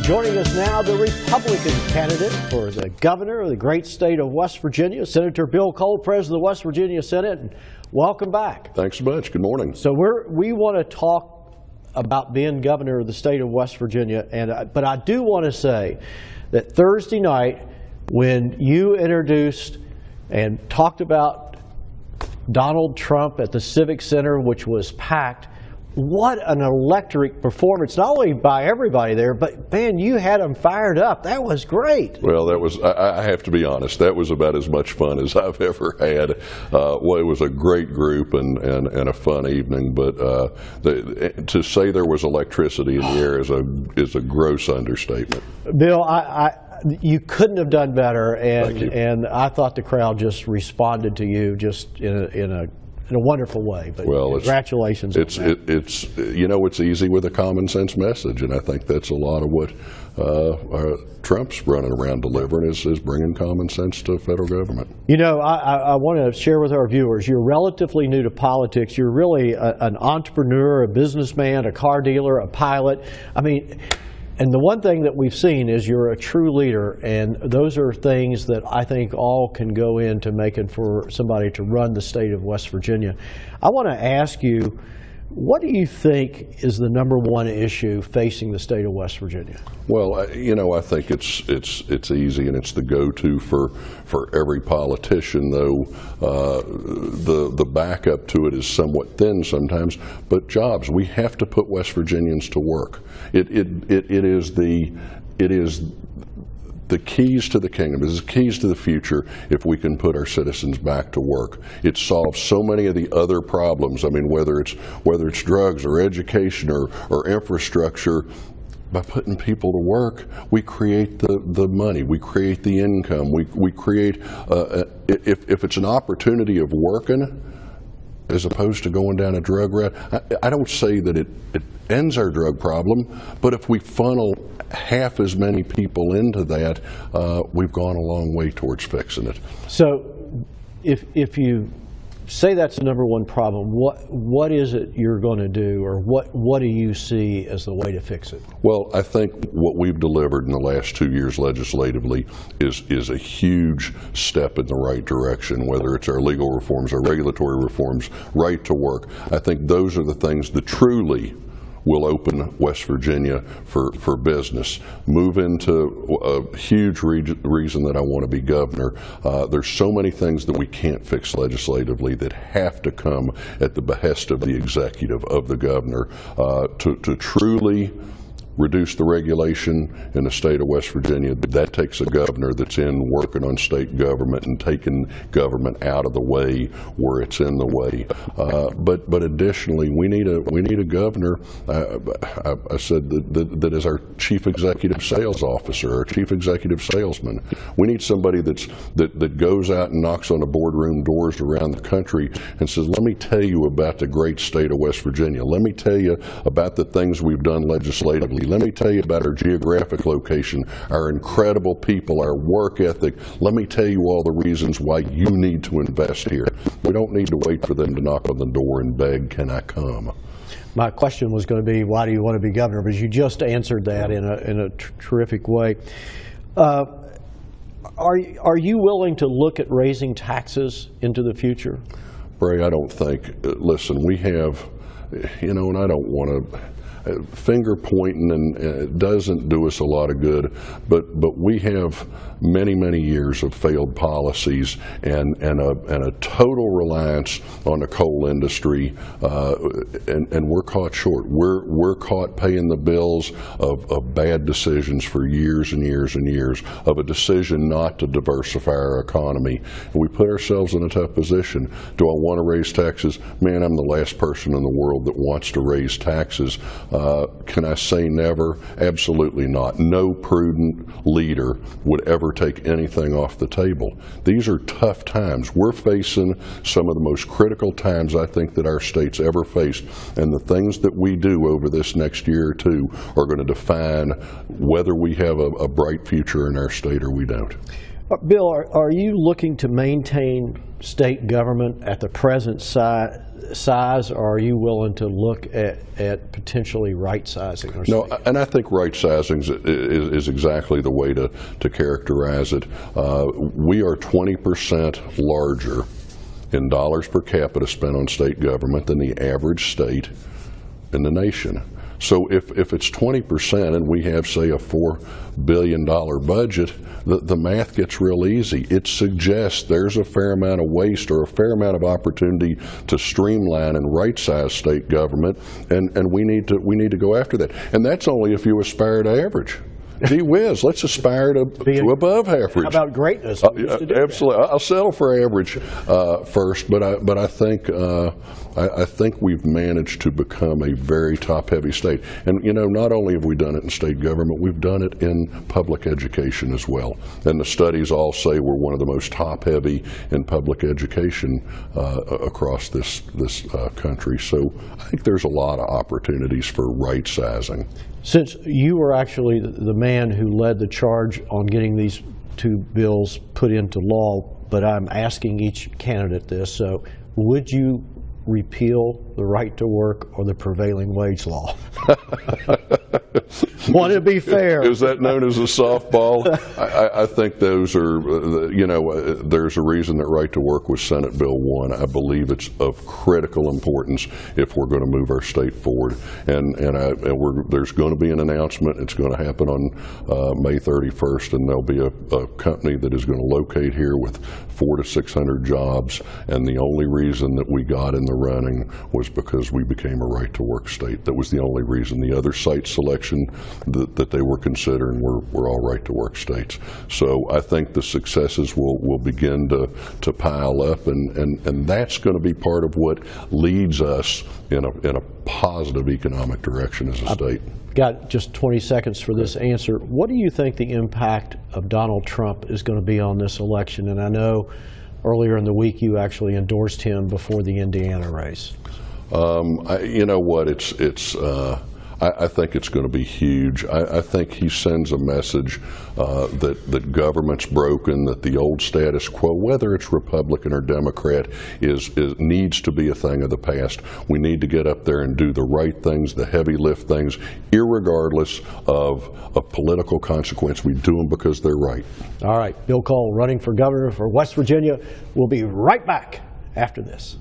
Joining us now, the Republican candidate for the governor of the great state of West Virginia, Senator Bill Cole, President of the West Virginia Senate. And welcome back. Thanks so much. Good morning. So we want to talk about being governor of the state of West Virginia, but I do want to say that Thursday night, when you introduced and talked about Donald Trump at the Civic Center, which was packed, what an electric performance, not only by everybody there, but man, you had them fired up. That was great. Well, that was, I have to be honest, that was about as much fun as I've ever had. Well, it was a great group and a fun evening, but to say there was electricity in the air is a gross understatement. Bill, you couldn't have done better, and I thought the crowd just responded to you just in a wonderful way. But well, congratulations. It's easy with a common sense message, and I think that's a lot of what Trump's running around delivering is bringing common sense to federal government. You know, I want to share with our viewers, you're relatively new to politics. You're really an entrepreneur, a businessman, a car dealer, a pilot. I mean, and the one thing that we've seen is you're a true leader, and those are things that I think all can go into making for somebody to run the state of West Virginia. I want to ask you, what do you think is the #1 issue facing the state of West Virginia? Well, I think it's easy, and it's the go-to for every politician. Though the backup to it is somewhat thin sometimes. But jobs, we have to put West Virginians to work. It is the keys to the kingdom. It is the keys to the future if we can put our citizens back to work. It solves so many of the other problems. I mean, whether it's drugs or education or infrastructure. By putting people to work, we create the money, we create the income, we create, if it's an opportunity of working as opposed to going down a drug route, I don't say that it ends our drug problem, but if we funnel half as many people into that, we've gone a long way towards fixing it. So if you say that's the #1 problem, what is it you're going to do, or what do you see as the way to fix it? Well, I think what we've delivered in the last 2 years legislatively is a huge step in the right direction, whether it's our legal reforms, our regulatory reforms, right to work. I think those are the things that truly will open West Virginia for business. Move into a huge reason that I want to be governor. There's so many things that we can't fix legislatively that have to come at the behest of the executive, of the governor, to truly reduce the regulation in the state of West Virginia. That takes a governor that's in working on state government and taking government out of the way where it's in the way. But additionally, we need a governor. I said that is our chief executive sales officer, our chief executive salesman. We need somebody that goes out and knocks on the boardroom doors around the country and says, "Let me tell you about the great state of West Virginia. Let me tell you about the things we've done legislatively. Let me tell you about our geographic location, our incredible people, our work ethic. Let me tell you all the reasons why you need to invest here." We don't need to wait for them to knock on the door and beg, "Can I come?" My question was going to be, why do you want to be governor? But you just answered that in a terrific way. Are you willing to look at raising taxes into the future? Bray, I don't think. Listen, we have, and I don't want to. Finger pointing and doesn't do us a lot of good, but we have many years of failed policies and a total reliance on the coal industry, and we're caught short. We're caught paying the bills of bad decisions for years and years and years, of a decision not to diversify our economy, and we put ourselves in a tough position. Do I want to raise taxes? Man, I'm the last person in the world that wants to raise taxes. Can I say never? Absolutely not. No prudent leader would ever take anything off the table. These are tough times. We're facing some of the most critical times I think that our state's ever faced, and the things that we do over this next year or two are going to define whether we have a bright future in our state or we don't. Bill, are you looking to maintain state government at the present size, or are you willing to look at potentially right-sizing our No, state? and I think right-sizing is exactly the way to characterize it. We are 20% larger in dollars per capita spent on state government than the average state in the nation. So if it's 20% and we have, say, a $4 billion budget, the math gets real easy. It suggests there's a fair amount of waste or a fair amount of opportunity to streamline and right-size state government, and we need to go after that. And that's only if you aspire to average. Gee whiz, let's aspire to above average. How about greatness? Absolutely. I'll settle for average first, but I think we've managed to become a very top-heavy state. And not only have we done it in state government, we've done it in public education as well. And the studies all say we're one of the most top-heavy in public education across this country. So I think there's a lot of opportunities for right-sizing. Since you were actually the man who led the charge on getting these two bills put into law, but I'm asking each candidate this, so would you repeal the right to work or the prevailing wage law? Want to be fair. Is that known as a softball? I think those are, there's a reason that right to work was Senate Bill 1. I believe it's of critical importance if we're going to move our state forward. And there's going to be an announcement. It's going to happen on May 31st, and there'll be a company that is going to locate here with 400 to 600 jobs. And the only reason that we got in the running was because we became a right to work state. That was the only reason. The other site selection that they were considering were all right to work states. So I think the successes will begin to pile up, and that's going to be part of what leads us in a positive economic direction as a state. Got just 20 seconds for this answer. What do you think the impact of Donald Trump is going to be on this election? And I know earlier in the week you actually endorsed him before the Indiana race. You know what? I think it's going to be huge. I think he sends a message that government's broken, that the old status quo, whether it's Republican or Democrat, needs to be a thing of the past. We need to get up there and do the right things, the heavy lift things, irregardless of political consequence. We do them because they're right. All right, Bill Cole running for governor for West Virginia. We'll be right back after this.